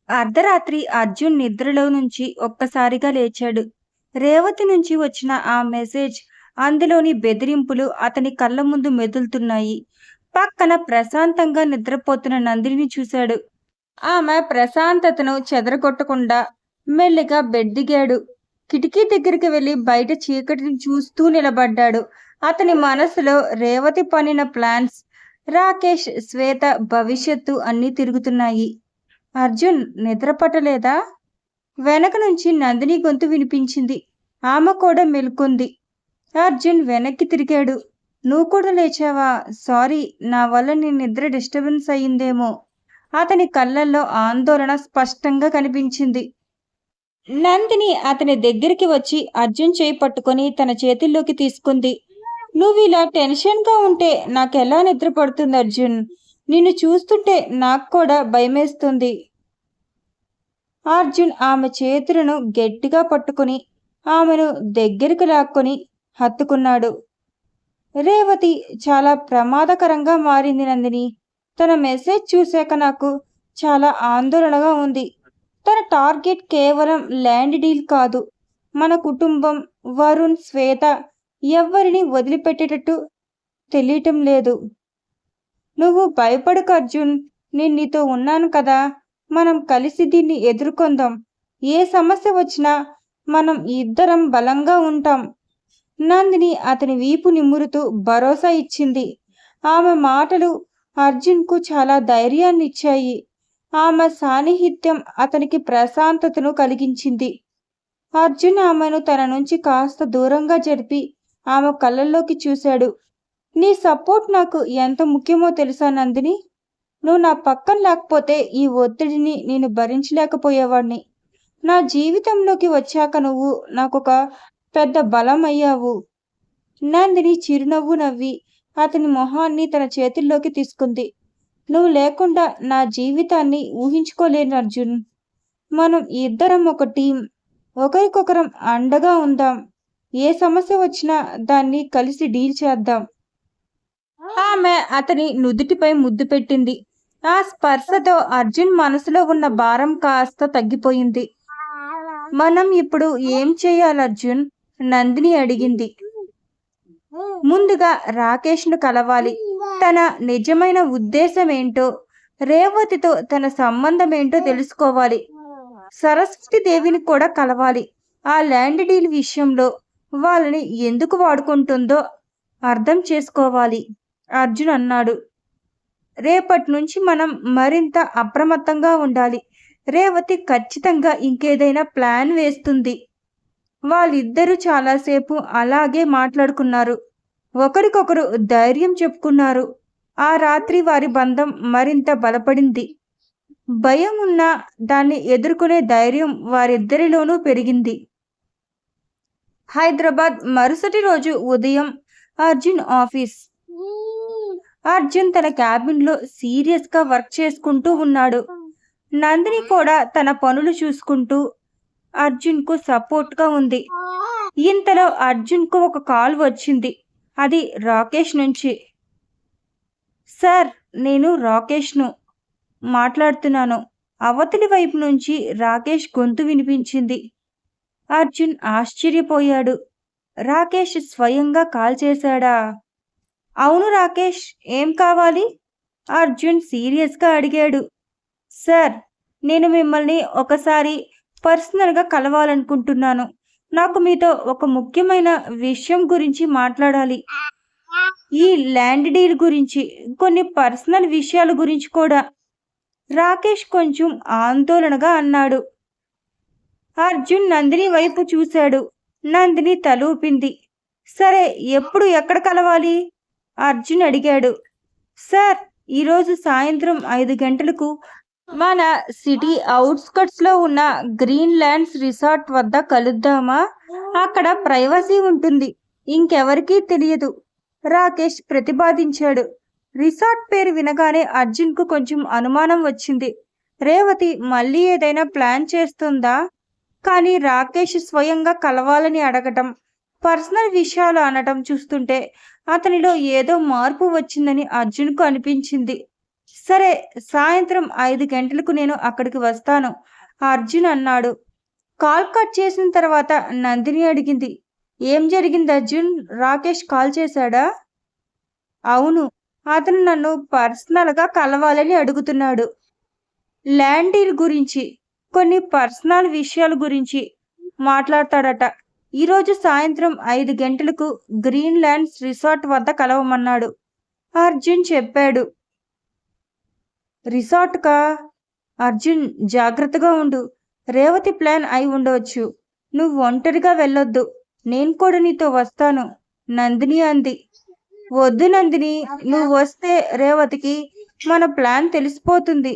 అర్ధరాత్రి అర్జున్ నిద్రలో నుంచి ఒక్కసారిగా లేచాడు. రేవతి నుంచి వచ్చిన ఆ మెసేజ్, అందులోని బెదిరింపులు అతని కళ్ళ ముందు మెదులుతున్నాయి. పక్కన ప్రశాంతంగా నిద్రపోతున్న నందినిని చూశాడు. ఆమె ప్రశాంతతను చెదరగొట్టకుండా మెల్లిగా బెడ్ దిగాడు. కిటికీ దగ్గరికి వెళ్లి బయట చీకటిని చూస్తూ నిలబడ్డాడు. అతని మనసులో రేవతి పన్నిన ప్లాన్స్, రాకేష్, శ్వేత భవిష్యత్తు అన్నీ తిరుగుతున్నాయి. అర్జున్, నిద్ర పట్టలేదా? వెనక నుంచి నందిని గొంతు వినిపించింది. ఆమె కూడా మెలుకుంది. అర్జున్ వెనక్కి తిరిగాడు. నువ్వు కూడా లేచావా? సారీ, నా వల్ల నీ నిద్ర డిస్టర్బెన్స్ అయ్యిందేమో. అతని కళ్ళల్లో ఆందోళన స్పష్టంగా కనిపించింది. నందిని అతని దగ్గరికి వచ్చి అర్జున్ చేయి పట్టుకొని తన చేతుల్లోకి తీసుకుంది. నువ్వు ఇలా టెన్షన్గా ఉంటే నాకెలా నిద్ర పడుతుంది అర్జున్? నిన్ను చూస్తుంటే నాకు కూడా భయమేస్తుంది. అర్జున్ ఆమె చేతులను గట్టిగా పట్టుకుని ఆమెను దగ్గరికి లాక్కొని హత్తుకున్నాడు. రేవతి చాలా ప్రమాదకరంగా మారింది నందిని. తన మెసేజ్ చూశాక నాకు చాలా ఆందోళనగా ఉంది. తన టార్గెట్ కేవలం ల్యాండ్ డీల్ కాదు. మన కుటుంబం, వరుణ్, శ్వేత ఎవ్వరిని వదిలిపెట్టేటట్టు తెలియటం లేదు. నువ్వు భయపడకు అర్జున్, నేను నీతో ఉన్నాను కదా. మనం కలిసి దీన్ని ఎదుర్కొందాం. ఏ సమస్య వచ్చినా మనం ఇద్దరం బలంగా ఉంటాం. నందిని అతని వీపు నిమురుతూ భరోసా ఇచ్చింది. ఆమె మాటలు అర్జున్కు చాలా ధైర్యాన్ని ఇచ్చాయి. ఆమె సాన్నిహిత్యం అతనికి ప్రశాంతతను కలిగించింది. అర్జున్ ఆమెను తన నుంచి కాస్త దూరంగా జరిపి ఆమె కళ్ళల్లోకి చూశాడు. నీ సపోర్ట్ నాకు ఎంత ముఖ్యమో తెలుసా నందిని? నువ్వు నా పక్కన లేకపోతే ఈ ఒత్తిడిని నేను భరించలేకపోయేవాడిని. నా జీవితంలోకి వచ్చాక నువ్వు నాకొక పెద్ద బలం అయ్యావు. నందిని చిరునవ్వు నవ్వి అతని మొహాన్ని తన చేతుల్లోకి తీసుకుంది. నువ్వు లేకుండా నా జీవితాన్ని ఊహించుకోలేను అర్జున్. మనం ఇద్దరం ఒక టీం. ఒకరికొకరం అండగా ఉందాం. ఏ సమస్య వచ్చినా దాన్ని కలిసి డీల్ చేద్దాం. ఆమె అతని నుదుటిపై ముద్దు పెట్టింది. ఆ స్పర్శతో అర్జున్ మనసులో ఉన్న భారం కాస్త తగ్గిపోయింది. మనం ఇప్పుడు ఏం చేయాలి అర్జున్? నందిని అడిగింది. ముందుగా రాకేష్ను కలవాలి. తన నిజమైన ఉద్దేశం ఏంటో, రేవతితో తన సంబంధం ఏంటో తెలుసుకోవాలి. సరస్వతి దేవిని కూడా కలవాలి. ఆ ల్యాండ్ డీల్ విషయంలో వాళ్ళని ఎందుకు వాడుకుంటుందో అర్థం చేసుకోవాలి. అర్జున్ అన్నాడు. రేపటి నుంచి మనం మరింత అప్రమత్తంగా ఉండాలి. రేవతి ఖచ్చితంగా ఇంకేదైనా ప్లాన్ వేస్తుంది. వాళ్ళిద్దరూ చాలాసేపు అలాగే మాట్లాడుకున్నారు. ఒకరికొకరు ధైర్యం చెప్పుకున్నారు. ఆ రాత్రి వారి బంధం మరింత బలపడింది. భయం ఉన్నా దాన్ని ఎదుర్కొనే ధైర్యం వారిద్దరిలోనూ పెరిగింది. హైదరాబాద్, మరుసటి రోజు ఉదయం అర్జున్ ఆఫీస్. అర్జున్ తన క్యాబిన్లో సీరియస్గా వర్క్ చేసుకుంటూ ఉన్నాడు. నందిని కూడా తన పనులు చూసుకుంటూ అర్జున్కు సపోర్ట్గా ఉంది. ఇంతలో అర్జున్కు ఒక కాల్ వచ్చింది. అది రాకేష్ నుంచి. సార్, నేను రాకేష్ను మాట్లాడుతున్నాను. అవతలి వైపు నుంచి రాకేష్ గొంతు వినిపించింది. అర్జున్ ఆశ్చర్యపోయాడు. రాకేష్ స్వయంగా కాల్ చేశాడా? అవును రాకేష్, ఏం కావాలి? అర్జున్ సీరియస్గా అడిగాడు. సార్, నేను మిమ్మల్ని ఒకసారి పర్సనల్గా కలవాలనుకుంటున్నాను. నాకు మీతో ఒక ముఖ్యమైన విషయం గురించి మాట్లాడాలి. ఈ ల్యాండ్ డీల్ గురించి, కొన్ని పర్సనల్ విషయాల గురించి కూడా. రాకేష్ కొంచెం ఆందోళనగా అన్నాడు. అర్జున్ నందిని వైపు చూశాడు. నందిని తలూపింది. సరే, ఎప్పుడు, ఎక్కడ కలవాలి? అర్జున్ అడిగాడు. సార్, ఈరోజు సాయంత్రం 5 గంటలకు మన సిటీ అవుట్స్కట్స్లో ఉన్న గ్రీన్ ల్యాండ్స్ రిసార్ట్ వద్ద కలుద్దామా? అక్కడ ప్రైవసీ ఉంటుంది, ఇంకెవరికీ తెలియదు. రాకేష్ ప్రతిపాదించాడు. రిసార్ట్ పేరు వినగానే అర్జున్కు కొంచెం అనుమానం వచ్చింది. రేవతి మళ్ళీ ఏదైనా ప్లాన్ చేస్తుందా? కానీ రాకేష్ స్వయంగా కలవాలని అడగటం, పర్సనల్ విషయాలు అనటం చూస్తుంటే అతనిలో ఏదో మార్పు వచ్చిందని అర్జున్కు అనిపించింది. సరే, సాయంత్రం 5 గంటలకు నేను అక్కడికి వస్తాను, అర్జున్ అన్నాడు. కాల్ కట్ చేసిన తర్వాత నందిని అడిగింది. ఏం జరిగింది అర్జున్? రాకేష్ కాల్ చేశాడా? అవును. అతను నన్ను పర్సనల్గా కలవాలని అడుగుతున్నాడు. ల్యాండ్ డీల్ గురించి, కొన్ని పర్సనల్ విషయాల గురించి మాట్లాడతాడట. ఈరోజు సాయంత్రం 5 గంటలకు గ్రీన్ ల్యాండ్స్ రిసార్ట్ వద్ద కలవమన్నాడు, అర్జున్ చెప్పాడు. రిసార్ట్కా? అర్జున్, జాగ్రత్తగా ఉండు. రేవతి ప్లాన్ అయి ఉండవచ్చు. నువ్వు ఒంటరిగా వెళ్ళొద్దు. నేను కూడా నీతో వస్తాను, నందిని అంది. వద్దు నందిని, నువ్వు వస్తే రేవతికి మన ప్లాన్ తెలిసిపోతుంది.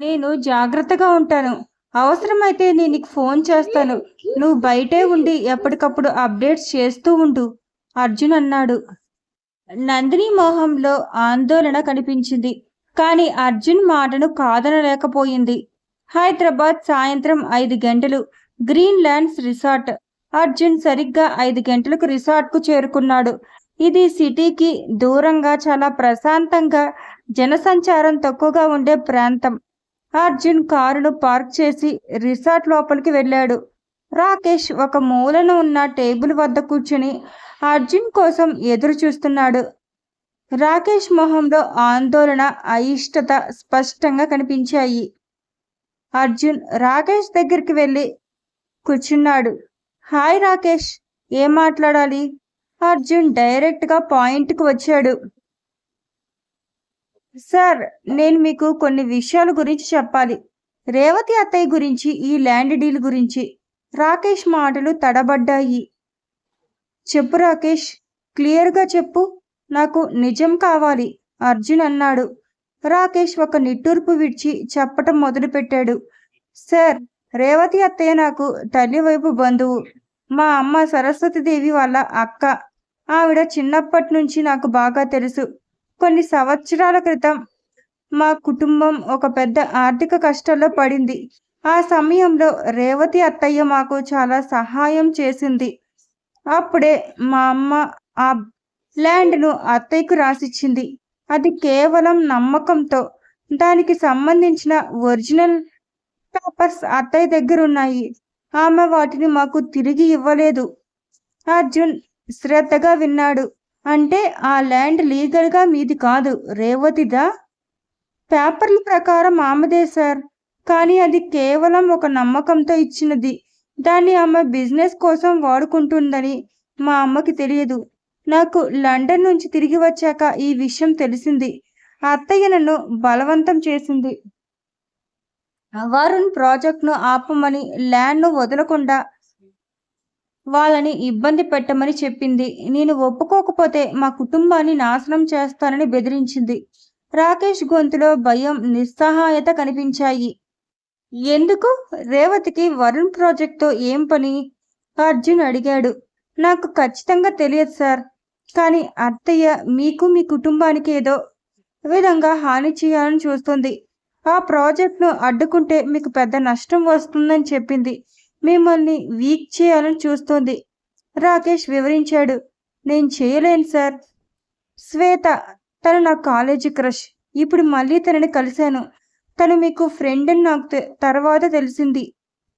నేను జాగ్రత్తగా ఉంటాను. అవసరమైతే నేను నీకు ఫోన్ చేస్తాను. నువ్వు బయటే ఉండి ఎప్పటికప్పుడు అప్డేట్స్ చేస్తూ ఉండు, అర్జున్ అన్నాడు. నందిని మొహంలో ఆందోళన కనిపించింది. కానీ అర్జున్ మాటను కాదనలేకపోయింది. హైదరాబాద్, సాయంత్రం 5 గంటలు, గ్రీన్ ల్యాండ్స్ రిసార్ట్. అర్జున్ సరిగ్గా 5 గంటలకు రిసార్ట్కు చేరుకున్నాడు. ఇది సిటీకి దూరంగా చాలా ప్రశాంతంగా, జనసంచారం తక్కువగా ఉండే ప్రాంతం. అర్జున్ కారును పార్క్ చేసి రిసార్ట్ లోపలికి వెళ్ళాడు. రాకేష్ ఒక మూలన ఉన్న టేబుల్ వద్ద కూర్చుని అర్జున్ కోసం ఎదురు చూస్తున్నాడు. రాకేష్ మొహంలో ఆందోళన, అయిష్టత స్పష్టంగా కనిపించాయి. అర్జున్ రాకేష్ దగ్గరికి వెళ్ళి కూర్చున్నాడు. హాయ్ రాకేష్, ఏం మాట్లాడాలి? అర్జున్ డైరెక్ట్గా పాయింట్కి వచ్చాడు. సార్, నేను మీకు కొన్ని విషయాల గురించి చెప్పాలి. రేవతి అత్తయ్య గురించి, ఈ ల్యాండ్ డీల్ గురించి. రాకేష్ మాటలు తడబడ్డాయి. చెప్పు రాకేష్, క్లియర్గా చెప్పు. నాకు నిజం కావాలి, అర్జున్ అన్నాడు. రాకేష్ ఒక నిట్టూర్పు విడిచి చెప్పటం మొదలుపెట్టాడు. సార్, రేవతి అత్తయ్య నాకు తల్లి వైపు బంధువు. మా అమ్మ సరస్వతీదేవి వాళ్ళ అక్క. ఆవిడ చిన్నప్పటి నుంచి నాకు బాగా తెలుసు. కొన్ని సంవత్సరాల క్రితం మా కుటుంబం ఒక పెద్ద ఆర్థిక కష్టాల్లో పడింది. ఆ సమయంలో రేవతి అత్తయ్య మాకు చాలా సహాయం చేసింది. అప్పుడే మా అమ్మ ఆ ల్యాండ్ను అత్తయ్యకు రాసిచ్చింది. అది కేవలం నమ్మకంతో. దానికి సంబంధించిన ఒరిజినల్ పేపర్స్ అత్తయ్య దగ్గర ఉన్నాయి. ఆమె వాటిని మాకు తిరిగి ఇవ్వలేదు. అర్జున్ శ్రద్ధగా విన్నాడు. అంటే ఆ ల్యాండ్ లీగల్గా మీది కాదు, రేవతిదా? పేపర్ల ప్రకారం ఆమెదే సార్, కానీ అది కేవలం ఒక నమ్మకంతో ఇచ్చినది. దాన్ని ఆమె బిజినెస్ కోసం వాడుకుంటుందని మా అమ్మకి తెలియదు. నాకు లండన్ నుంచి తిరిగి వచ్చాక ఈ విషయం తెలిసింది. అత్తయ్య నన్ను బలవంతం చేసింది. వరుణ్ ప్రాజెక్ట్ను ఆపమని, ల్యాండ్ను వదలకుండా వాళ్ళని ఇబ్బంది పెట్టమని చెప్పింది. నేను ఒప్పుకోకపోతే మా కుటుంబాన్ని నాశనం చేస్తానని బెదిరించింది. రాకేష్ గొంతులో భయం, నిస్సహాయత కనిపించాయి. ఎందుకు? రేవతికి వరుణ్ ప్రాజెక్ట్తో ఏం పని? అర్జున్ అడిగాడు. నాకు ఖచ్చితంగా తెలియదు సార్, కానీ అత్తయ్య మీకు, మీ కుటుంబానికి ఏదో విధంగా హాని చేయాలని చూస్తుంది. ఆ ప్రాజెక్ట్ను అడ్డుకుంటే మీకు పెద్ద నష్టం వస్తుందని చెప్పింది. మిమ్మల్ని వీక్ చేయాలని చూస్తోంది, రాకేష్ వివరించాడు. నేను చేయలేను సార్. శ్వేత, తను నా కాలేజీ క్రష్. ఇప్పుడు మళ్ళీ తనని కలిశాను. తను మీకు ఫ్రెండ్ అని నాకు తర్వాత తెలిసింది.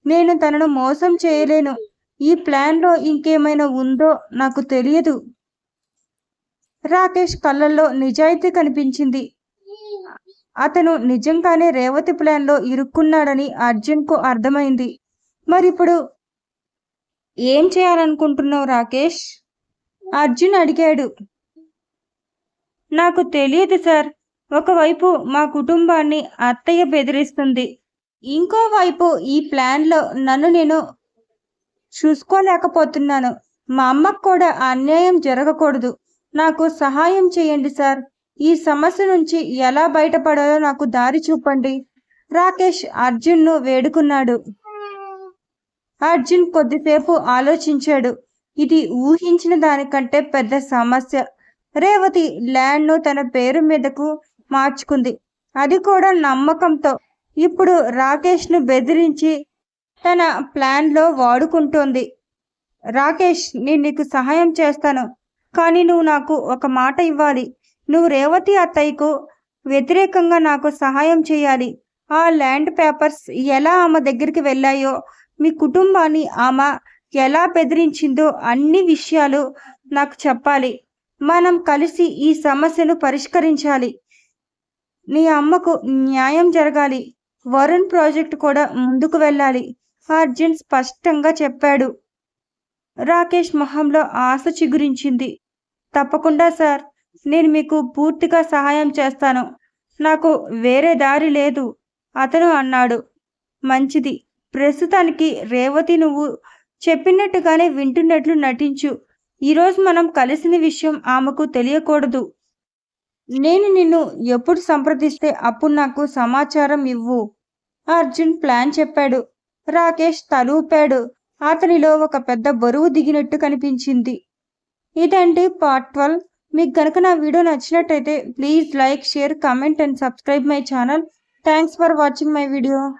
నేను తనను మోసం చేయలేను. ఈ ప్లాన్లో ఇంకేమైనా ఉందో నాకు తెలియదు. రాకేష్ కళ్ళల్లో నిజాయితీ కనిపించింది. అతను నిజంగానే రేవతి ప్లాన్లో ఇరుక్కున్నాడని అర్జున్కు అర్థమైంది. మరిప్పుడు ఏం చేయాలనుకుంటున్నావు రాకేష్? అర్జున్ అడిగాడు. నాకు తెలియదు సార్. ఒకవైపు మా కుటుంబాన్ని అత్తయ్య బెదిరిస్తుంది, ఇంకోవైపు ఈ ప్లాన్లో నన్ను నేను చూసుకోలేకపోతున్నాను. మా అమ్మకు కూడా అన్యాయం జరగకూడదు. నాకు సహాయం చేయండి సార్. ఈ సమస్య నుంచి ఎలా బయటపడాలో నాకు దారి చూపండి, రాకేష్ అర్జున్ను వేడుకున్నాడు. అర్జున్ కొద్దిసేపు ఆలోచించాడు. ఇది ఊహించిన దానికంటే పెద్ద సమస్య. రేవతి ల్యాండ్ను తన పేరు మీదకు మార్చుకుంది, అది కూడా నమ్మకంతో. ఇప్పుడు రాకేష్ను బెదిరించి తన ప్లాన్లో వాడుకుంటోంది. రాకేష్, నేను నీకు సహాయం చేస్తాను, కానీ నువ్వు నాకు ఒక మాట ఇవ్వాలి. నువ్వు రేవతి అత్తయ్యకు వ్యతిరేకంగా నాకు సహాయం చేయాలి. ఆ ల్యాండ్ పేపర్స్ ఎలా ఆమె దగ్గరికి వెళ్ళాయో, మీ కుటుంబాన్ని ఆమె ఎలా బెదిరించిందో అన్ని విషయాలు నాకు చెప్పాలి. మనం కలిసి ఈ సమస్యను పరిష్కరించాలి. నీ అమ్మకు న్యాయం జరగాలి. వరుణ్ ప్రాజెక్ట్ కూడా ముందుకు వెళ్ళాలి. అర్జున్ స్పష్టంగా చెప్పాడు. రాకేష్ మొహంలో ఆశ చిగురించింది. తప్పకుండా సార్. నేను మీకు పూర్తిగా సహాయం చేస్తాను. నాకు వేరే దారి లేదు అతను అన్నాడు. మంచిది. ప్రస్తుతానికి రేవతి నువ్వు చెప్పినట్టుగానే వింటున్నట్లు నటించు. ఈరోజు మనం కలిసిన విషయం ఆమెకు తెలియకూడదు. నేను నిన్ను ఎప్పుడు సంప్రదిస్తే అప్పుడు నాకు సమాచారం ఇవ్వు. అర్జున్ ప్లాన్ చెప్పాడు. రాకేష్ తలూపాడు. అతనిలో ఒక పెద్ద బరువు దిగినట్టు కనిపించింది. ఇదండి పార్ట్ 12. మీకు కనుక నా వీడియో నచ్చినట్టయితే please like, share, comment and subscribe my channel. Thanks for watching my video.